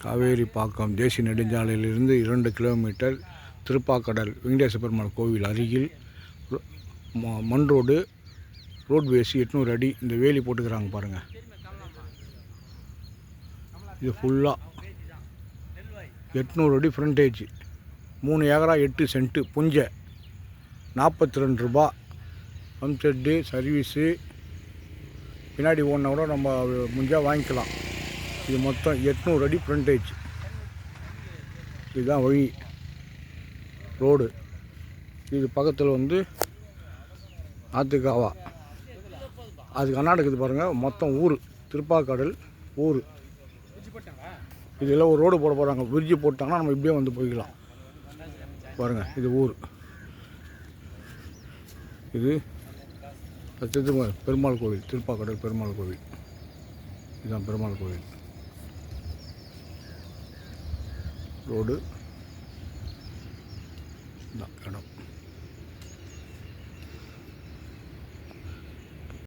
காவேரி பாக்கம் தேசிய நெடுஞ்சாலையிலிருந்து 2 கிலோமீட்டர் திருப்பாக்கடல் வெங்கடேச பெருமாள் கோவில் அருகில் மண் ரோட்வேஸ் 800 அடி. இந்த வேலி போட்டுக்கிறாங்க பாருங்கள். இது ஃபுல்லாக 800 அடி ஃப்ரண்டேஜ். 3 ஏக்கரா 8 சென்ட்டு புஞ்சை 42 ரூபா. பம்ப் செட்டு சர்வீஸு பின்னாடி ஓடினா கூட நம்ம முடிஞ்சால் வாங்கிக்கலாம். இது மொத்தம் 800 அடி ஃப்ரண்டேஜ். இதுதான் வழி ரோடு. இது பக்கத்தில் ஆத்துக்காவா அதுக்கு கர்நாடகத்துக்கு பாருங்கள். மொத்தம் ஊர் திருப்பாக்கடல் ஊர். இதெல்லாம் ஒரு ரோடு போட போகிறாங்க. பிரிட்ஜு போட்டாங்கன்னா நம்ம இப்படியே போய்க்கலாம் பாருங்கள். இது ஊர். இது பெருமாள் கோவில் திருப்பாக்கடல் பெருமாள் கோவில். இதுதான் பெருமாள் கோவில் ரோடு. இதான் இடம்.